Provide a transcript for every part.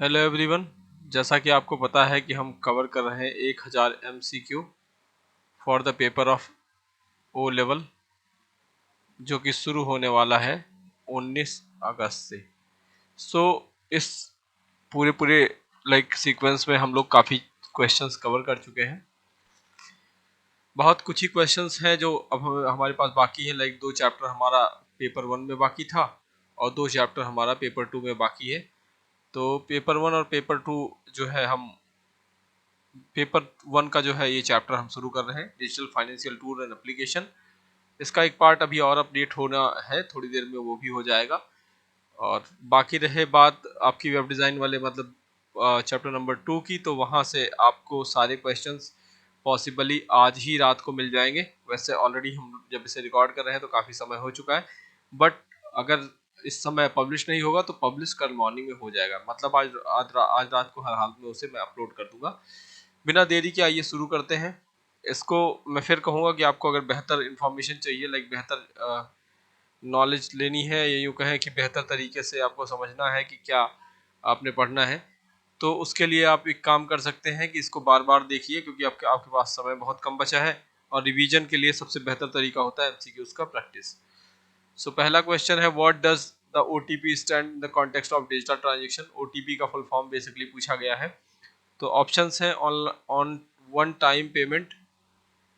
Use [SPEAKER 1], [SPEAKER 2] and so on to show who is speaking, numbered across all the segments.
[SPEAKER 1] Hello everyone. जैसा कि आपको पता है कि हम कवर कर रहे हैं 1000 MCQ for the paper of O level, जो कि शुरू होने वाला है 19 अगस्त से। इस पूरे पूरे सीक्वेंस में हम लोग काफ़ी क्वेश्चंस कवर कर चुके हैं। बहुत कुछ ही क्वेश्चंस हैं जो अब हमारे पास बाकी है। दो चैप्टर हमारा पेपर 1 में बाकी था और दो चैप्टर हमारा पेपर 2 में बाकी है। तो पेपर 1 और पेपर 2 जो है, हम पेपर 1 का जो है ये चैप्टर हम शुरू कर रहे हैं, digital financial tool and application. इसका एक पार्ट अभी और अपडेट होना है, थोड़ी देर में वो भी हो जाएगा। और बाकी रहे बात आपकी वेब डिज़ाइन वाले मतलब चैप्टर नंबर 2 की, तो वहाँ से आपको सारे क्वेश्चंस पॉसिबली आज ही रात को मिल जाएंगे। वैसे ऑलरेडी हम जब इसे रिकॉर्ड कर रहे हैं तो काफ़ी समय हो चुका है, बट अगर इस समय पब्लिश नहीं होगा तो पब्लिश कल मॉर्निंग में हो जाएगा। मतलब आज रात को हर हाल में उसे मैं अपलोड कर दूंगा। बिना देरी के आइए शुरू करते हैं इसको। मैं फिर कहूँगा कि आपको अगर बेहतर इन्फॉर्मेशन चाहिए, बेहतर नॉलेज लेनी है, या यूँ कहें कि बेहतर तरीके से आपको समझना है कि क्या आपने पढ़ना है, तो उसके लिए आप एक काम कर सकते हैं कि इसको बार बार देखिए, क्योंकि आपके आपके पास समय बहुत कम बचा है। और रिवीजन के लिए सबसे बेहतर तरीका होता है MCQs का प्रैक्टिस। पहला क्वेश्चन है, what does the OTP stand in the context of digital transaction. OTP का फुल फॉर्म बेसिकली पूछा गया है। तो ऑप्शंस हैं, on one time payment,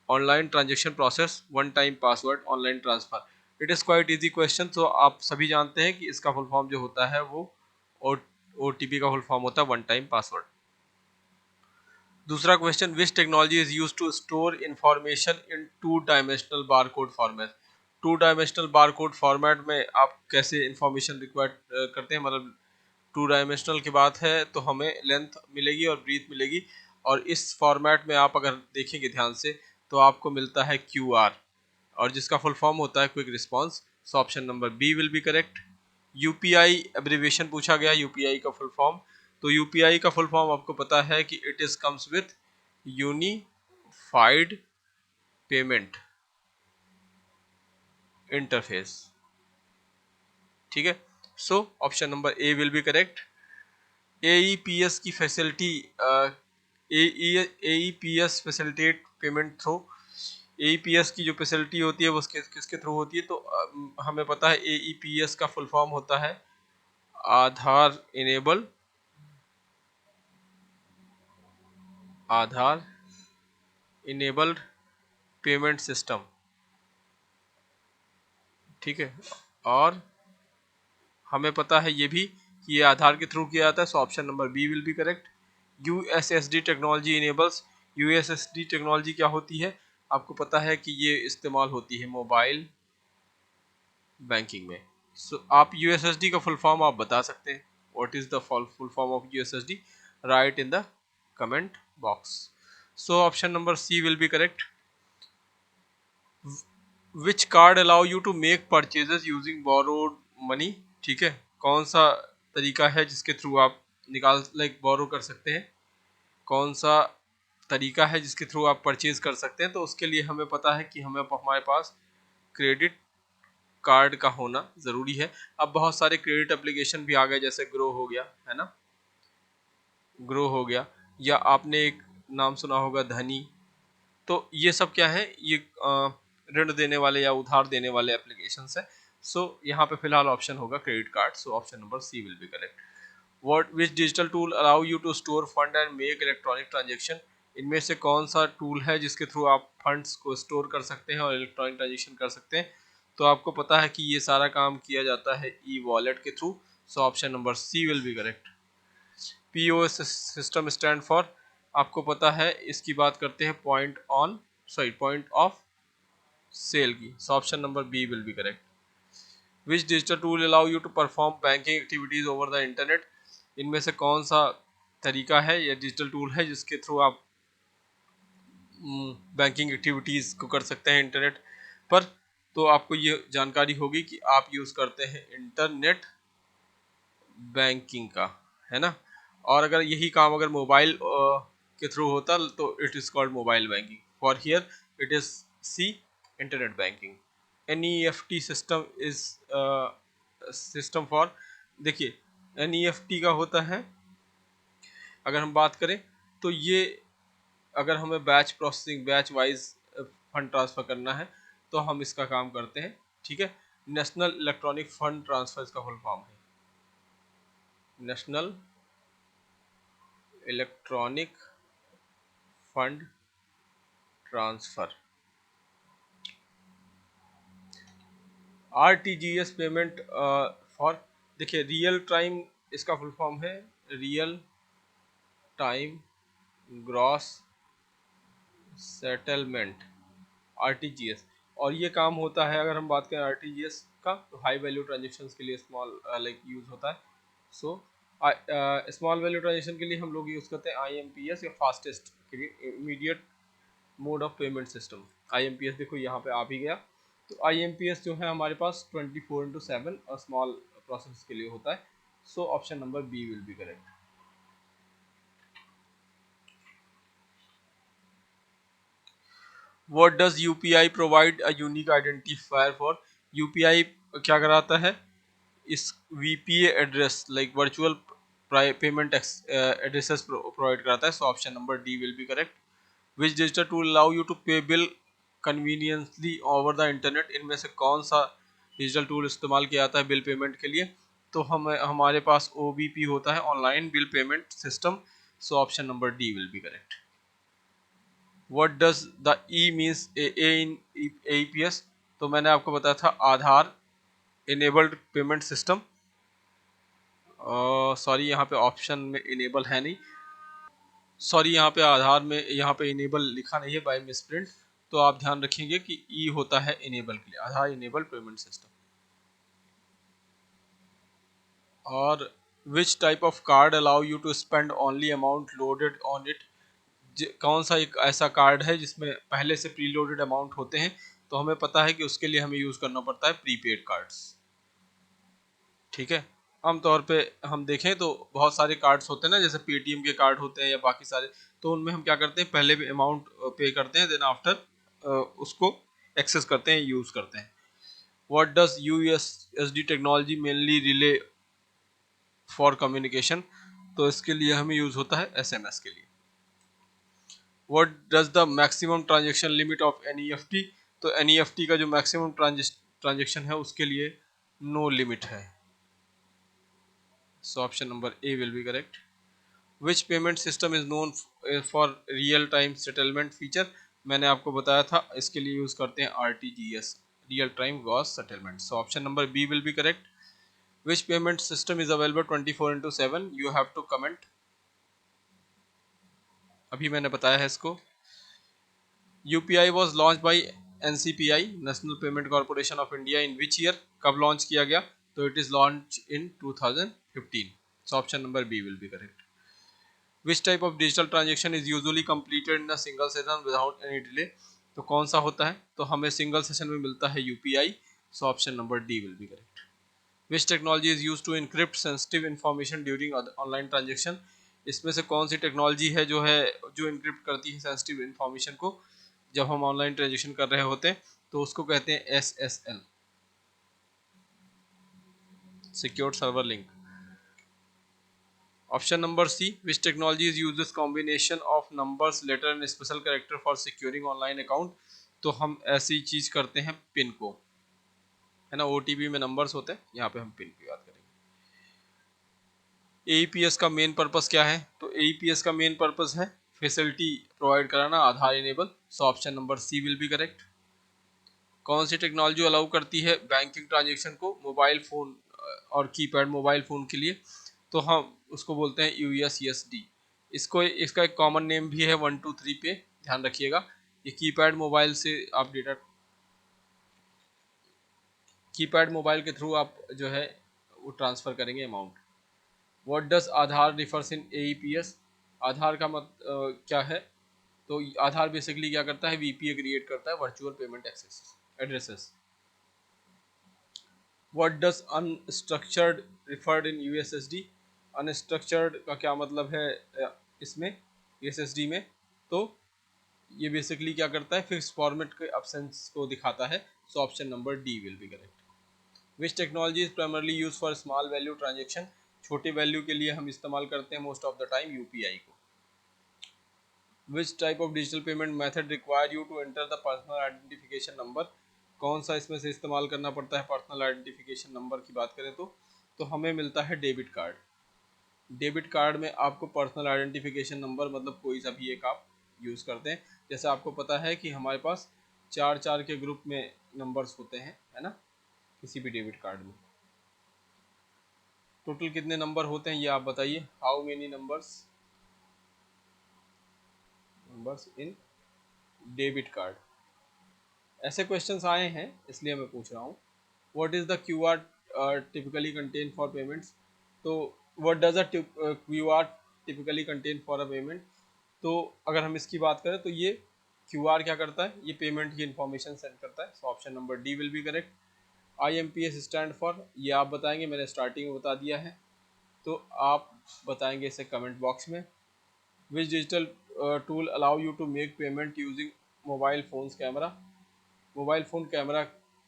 [SPEAKER 1] online transaction process, one time password, online transfer. It is quite easy question. तो आप सभी जानते हैं कि इसका फुल फॉर्म जो होता है वो OTP का फुल फॉर्म होता है वन टाइम पासवर्ड। दूसरा question, which technology is use to store information in two dimensional bar code format. Two dimensional bar code format में आप कैसे इंफॉर्मेशन रिक्वायर करते हैं, मतलब टू डायमेंशनल की बात है तो हमें लेंथ मिलेगी और ब्रीथ मिलेगी। और इस फॉर्मेट में आप अगर देखेंगे ध्यान से तो आपको मिलता है QR, और जिसका फुल फॉर्म होता है quick response. So option number B will be correct. UPI abbreviation पूछा गया, UPI का फुल फॉर्म। तो UPI का फुल फॉर्म आपको पता है कि it is comes with unified payment interface. ठीक है, so option number A will be correct. AEPS की facility, AEPS facilitate payment through. AEPS की जो फैसिलिटी होती है वो किसके थ्रू होती है, तो हमें पता है AEPS का फुल फॉर्म होता है आधार इनेबल्ड पेमेंट सिस्टम। ठीक है, और हमें पता है ये भी कि ये आधार के थ्रू किया जाता है। So option number B will be correct. USSD technology enables. USSD technology क्या होती है, आपको पता है कि ये इस्तेमाल होती है मोबाइल बैंकिंग में। आप USSD का फुल फॉर्म आप बता सकते हैं। What is the full form of USSD, write in the comment box. So option number C will be correct. Which card allow you to make purchases using borrowed money. ठीक है, कौन सा तरीका है जिसके थ्रू आप निकाल बोरो कर सकते हैं, कौन सा तरीका है जिसके थ्रू आप परचेज कर सकते हैं। तो उसके लिए हमें पता है कि हमारे पास क्रेडिट कार्ड का होना ज़रूरी है। अब बहुत सारे क्रेडिट एप्लीकेशन भी आ गए, जैसे ग्रो हो गया, है ना, ग्रो हो गया, या आपने एक नाम सुना होगा धनी। तो ये सब क्या है, ये ऋण देने वाले या उधार देने वाले एप्लीकेशन है। यहाँ पे फिलहाल ऑप्शन होगा credit card. So option number C will be correct. What which digital tool allow you to store fund and make electronic transaction. इनमें से कौन सा टूल है जिसके थ्रू आप फंड्स को स्टोर कर सकते हैं और इलेक्ट्रॉनिक ट्रांजेक्शन कर सकते हैं। तो आपको पता है कि ये सारा काम किया जाता है E-वॉलेट के through. So option number C will be correct. POS system stand for, आपको पता है इसकी बात करते हैं पॉइंट ऑफ सेल की। So option number B will be correct. Which digital tool allow you to perform banking activities over the internet. इनमें से कौन सा तरीका है या डिजिटल टूल है जिसके थ्रू आप बैंकिंग एक्टिविटीज को कर सकते हैं इंटरनेट पर। तो आपको ये जानकारी होगी कि आप यूज़ करते हैं इंटरनेट बैंकिंग का, है ना। और अगर यही काम अगर मोबाइल के थ्रू होता तो it is called mobile banking. For here it is C, internet banking. NEFT system is system for, देखिए NEFT का होता है अगर हम बात करें तो ये अगर हमें batch processing batch wise fund transfer करना है तो हम इसका काम करते हैं। ठीक है, नेशनल इलेक्ट्रॉनिक फंड ट्रांसफ़र इसका फुल फॉर्म है, national electronic fund transfer. RTGS payment for, देखिए रियल टाइम इसका फुल फॉर्म है, real time gross settlement, RTGS. और ये काम होता है, अगर हम बात करें आरटीजीएस का, तो हाई वैल्यू ट्रांजेक्शन्स के लिए स्मॉल लाइक यूज़ होता है। सो स्मॉल वैल्यू ट्रांजेक्शन के लिए हम लोग यूज़ करते हैं आईएमपीएस या fastest immediate mode of payment system. IMPS देखो यहाँ पे आ भी गया। तो आईएमपीएस जो है हमारे पास 24/7 और स्मॉल प्रोसेस के लिए होता है। So option number B will be correct. What does UPI provide a unique identifier for? UPI क्या कराता है, इस VPA address like virtual payment addresses provide कराता है। So option number D will be correct. Which digital tool allow you to pay bill conveniently over the internet? इनमें से कौन सा डिजिटल टूल इस्तेमाल किया जाता है बिल पेमेंट के लिए? तो हमारे पास OBP होता है, online bill payment system. So option number D will be correct. What does the E means A in AEPS? तो मैंने आपको बताया था आधार इनेबल्ड पेमेंट सिस्टम। सॉरी यहाँ पे ऑप्शन में इनेबल है नहीं, सॉरी यहाँ पे आधार में यहाँ पे इनेबल लिखा नहीं है बाय मिसप्रिंट। तो आप ध्यान रखेंगे कि ई होता है इनेबल के लिए, आधार इनेबल्ड पेमेंट सिस्टम। और which type of card allow you to spend only amount loaded on it? कौन सा एक ऐसा कार्ड है जिसमें पहले से प्री लोडेड अमाउंट होते हैं? तो हमें पता है कि उसके लिए हमें यूज़ करना पड़ता है प्रीपेड कार्ड्स। ठीक है, आमतौर पे हम देखें तो बहुत सारे कार्ड्स होते हैं ना, जैसे पेटीएम के कार्ड होते हैं या बाकी सारे। तो उनमें हम क्या करते हैं, पहले भी अमाउंट पे करते हैं, देन आफ्टर उसको एक्सेस करते हैं, यूज़ करते हैं। What does USSD technology mainly relay for communication? तो इसके लिए हमें यूज़ होता है एसएमएस के लिए। What does the maximum transaction limit of NEFT? तो एनईएफटी का जो मैक्सिमम ट्रांजेक्शन है उसके लिए नो लिमिट है। So option number A will be correct. Which payment system is known for real time settlement feature? मैंने आपको बताया था इसके लिए यूज करते हैं RTGS, real time gross settlement. So option number B will be correct. Which payment system is available 24/7? You have to comment. अभी मैंने बताया है इसको। UPI was launch by NCPI, national payment corporation of India, in which year? कब launch किया गया? तो it is launch in 2015। So option number B will be correct. Which type of digital transaction is usually completed in a single session without any delay? तो कौन सा होता है? तो हमें सिंगल सेशन में मिलता है UPI. So option number D will be correct. Which technology is use to encrypt sensitive information during online transaction? इसमें से कौन सी टेक्नोलॉजी है जो इनक्रिप्ट करती है सेंसिटिव इन्फॉर्मेशन को जब हम ऑनलाइन ट्रांजेक्शन कर रहे होते हैं? तो उसको कहते हैं SSL, secured server link. Option number C, which technology is uses combination of numbers letter and special character for securing online account? तो हम ऐसी चीज करते हैं पिन को, है ना, OTP में नंबर्स होते हैं, यहाँ पे हम पिन की बात करेंगे। AEPS का मेन पर्पस क्या है? तो AEPS का मेन पर्पस है फैसिलिटी प्रोवाइड कराना, Aadhaar enable. So option number C will be correct. कौन सी टेक्नोलॉजी अलाउ करती है बैंकिंग ट्रांजेक्शन को मोबाइल फोन और कीपैड मोबाइल फोन के लिए? तो हम उसको बोलते हैं USESD। इसको इसका एक कॉमन नेम भी है 123 पे, ध्यान रखिएगा। ये कीपैड मोबाइल से आप डेटा, कीपैड मोबाइल के थ्रू आप जो है वो ट्रांसफ़र करेंगे amount. What does Aadhaar refers in AEPS? आधार का क्या है? तो आधार बेसिकली क्या करता है, VPA क्रिएट करता है, virtual payment access addresses. What does unstructured referred in USSD? Unstructured का क्या मतलब है इसमें USSD में? तो ये बेसिकली क्या करता है, फिक्स फॉर्मेट के अब्सेंस को दिखाता है। So option number D will be correct. Which technology is primarily use for small value transaction? छोटी वैल्यू के लिए हम इस्तेमाल करते हैं most of the time UPI को। Which type of digital payment method require you to enter the personal identification number, कौन सा इसमें से इस्तेमाल करना पड़ता है पर्सनल आइडेंटिफिकेशन नंबर की बात करें तो हमें मिलता है डेबिट कार्ड। डेबिट कार्ड में आपको पर्सनल आइडेंटिफिकेशन नंबर मतलब कोई सा भी एक आप यूज़ करते हैं। जैसे आपको पता है कि हमारे पास 4 के ग्रुप में नंबर्स होते हैं, है ना, किसी भी डेबिट कार्ड में। टोटल कितने नंबर होते हैं ये आप बताइए, how many numbers in debit card. ऐसे क्वेश्चंस आए हैं इसलिए मैं पूछ रहा हूँ। What is the Q R typically contain for payments, तो what does a Q R typically contain for a payment, तो अगर हम इसकी बात करें तो ये क्यू आर क्या करता है, ये पेमेंट की इन्फॉर्मेशन सेंड करता है। So option number D will be correct. I am P S stand for, ये आप बताएंगे, मैंने स्टार्टिंग में बता दिया है, तो आप बताएंगे इसे कमेंट बॉक्स में। Which digital tool allow you to make payment using mobile phones camera, mobile phone camera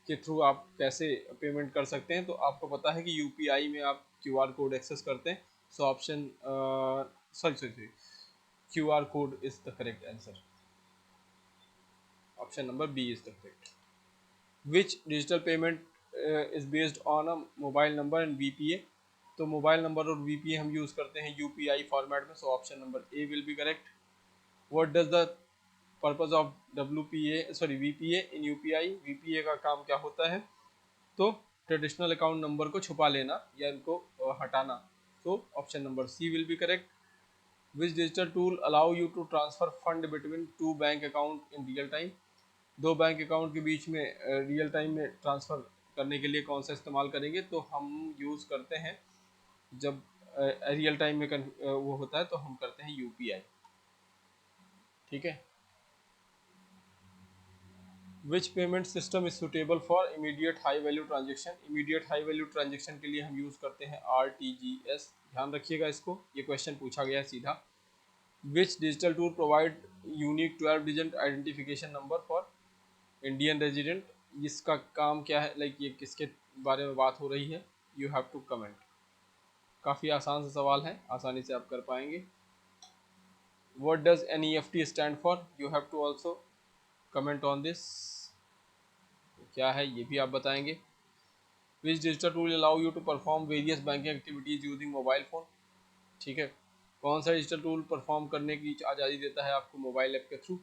[SPEAKER 1] के थ्रू आप कैसे पेमेंट कर सकते हैं, तो आपको पता है कि यूपीआई में आप क्यूआर कोड एक्सेस करते हैं। So option sorry QR code is the correct answer, option number B is the correct. Which digital payment is based on a mobile number and VPA, तो मोबाइल नंबर और VPA हम use करते हैं UPI format में। So option number A will be correct. What does the purpose of VPA in UPI, VPA का काम क्या होता है, तो ट्रेडिशनल अकाउंट नंबर को छुपा लेना या इनको हटाना। तो option number C will be correct. Which digital tool allow you to transfer fund between two bank account in real time, दो बैंक अकाउंट के बीच में रियल टाइम में ट्रांसफ़र करने के लिए कौन सा इस्तेमाल करेंगे, तो हम यूज़ करते हैं जब रियल टाइम में वो होता है तो हम करते हैं यूपीआई। ठीक है। विच payment system is suitable for immediate high value transaction, immediate high value transaction के लिए हम यूज़ करते हैं आरटीजीएस। ध्यान रखिएगा इसको, ये क्वेश्चन पूछा गया है सीधा। Which digital tool provide unique 12 digit identification number for Indian resident, इसका काम क्या है, लाइक ये किसके बारे में बात हो रही है, यू हैव टू कमेंट। काफ़ी आसान सा सवाल है, आसानी से आप कर पाएंगे। What does NEFT stand for, you have to also comment on this, क्या है ये भी आप बताएंगे। Which digital tool allow you to perform various banking activities using mobile phone, ठीक है, कौन सा डिजिटल टूल परफॉर्म करने की आज़ादी देता है आपको मोबाइल ऐप के थ्रू,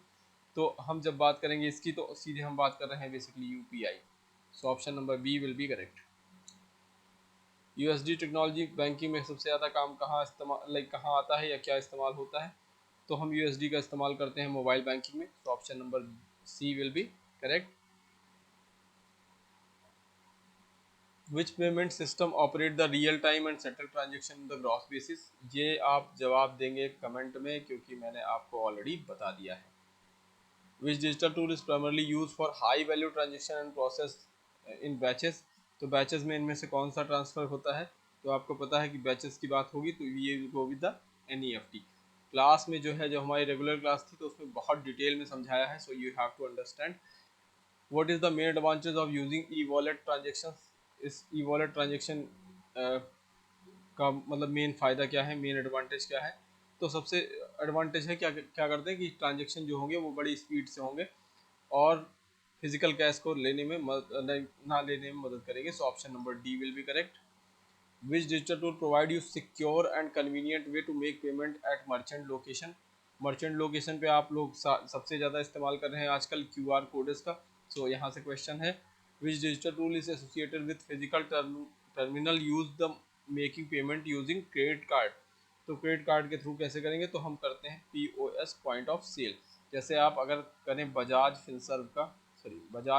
[SPEAKER 1] तो हम जब बात करेंगे इसकी तो सीधे हम बात कर रहे हैं basically UPI. So option number B will be correct. USSD technology banking में सबसे ज़्यादा काम कहाँ आता है या क्या इस्तेमाल होता है, तो हम यूएसडी का इस्तेमाल करते हैं मोबाइल बैंकिंग में। तो option number C will be correct. Which payment system operate the real time and settle transaction in the gross basis, ये आप जवाब देंगे कमेंट में क्योंकि मैंने आपको ऑलरेडी बता दिया है। Which digital tool is primarily use for high value transaction and process in batches, तो बैचेस में इनमें से कौन सा ट्रांसफ़र होता है, तो आपको पता है कि बैचेस की बात होगी तो ये go with the NEFT. Class में जो है, जो हमारी रेगुलर क्लास थी तो उसमें बहुत डिटेल में समझाया है, so you have to understand. What is the main advantage of using e wallet transaction, इस ई वॉलेट ट्रांजेक्शन का मतलब मेन फ़ायदा क्या है, मेन एडवांटेज क्या है, तो सबसे एडवांटेज है क्या क्या करते हैं कि ट्रांजेक्शन जो होंगे वो बड़ी स्पीड से होंगे और फिजिकल कैश को लेने में ना लेने में मदद करेंगे। So option number D will be correct. Which digital tool provide you secure and convenient way to make payment at merchant location, merchant location पे आप लोग सबसे ज़्यादा इस्तेमाल कर रहे हैं आजकल क्यूआर कोड्स का। सो यहाँ से क्वेश्चन है, which digital tool is associated with physical terminal use the making payment using credit card, तो क्रेडिट कार्ड के थ्रू कैसे करेंगे, तो हम करते हैं पीओएस पॉइंट ऑफ सेल। जैसे आप अगर करें बजाज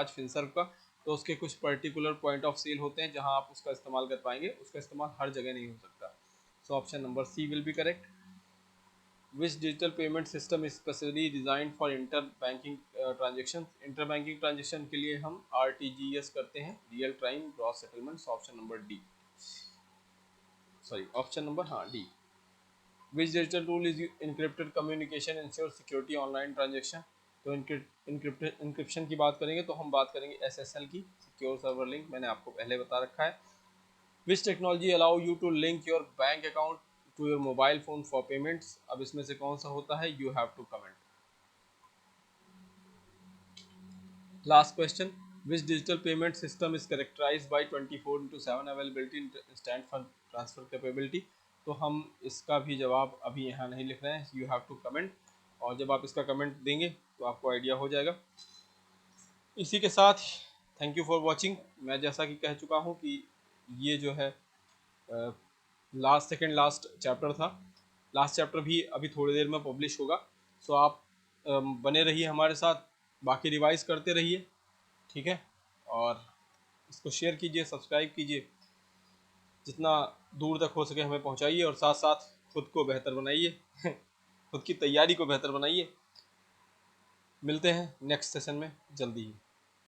[SPEAKER 1] फिनसर्व का तो उसके कुछ पर्टिकुलर पॉइंट ऑफ सेल होते हैं जहां आप उसका इस्तेमाल कर पाएंगे, उसका इस्तेमाल हर जगह नहीं हो सकता। So option number C will be correct. Which digital payment system is specially design for inter banking transaction, inter banking transaction के लिए हम आरटीजीएस करते हैं, real time gross settlement. Option number D, option number हाँ D. Which digital tool is encrypted communication ensure security online transaction, तो encryption की बात करेंगे तो हम बात करेंगे एसएसएल की, सिक्योर सर्वर लिंक, मैंने आपको पहले बता रखा है। Which technology allow you to link your bank account to your mobile phone for payments. अब इसमें से कौन सा होता है, you have to comment. Last question, which digital payment system is characterized by 24/7 availability instant fund transfer capability. तो हम इसका भी जवाब अभी यहाँ नहीं लिख रहे हैं, यू हैव टू कमेंट, और जब आप इसका कमेंट देंगे तो आपको आइडिया हो जाएगा। इसी के साथ थैंक यू फॉर वॉचिंग। मैं जैसा कि कह चुका हूँ कि ये जो है सेकेंड लास्ट चैप्टर था। लास्ट चैप्टर भी अभी थोड़ी देर में पब्लिश होगा, सो आप बने रहिए हमारे साथ, बाकी रिवाइज करते रहिए, ठीक है। और इसको शेयर कीजिए, सब्सक्राइब कीजिए, जितना दूर तक हो सके हमें पहुंचाइए, और साथ साथ खुद को बेहतर बनाइए खुद की तैयारी को बेहतर बनाइए। मिलते हैं नेक्स्ट सेशन में जल्दी ही।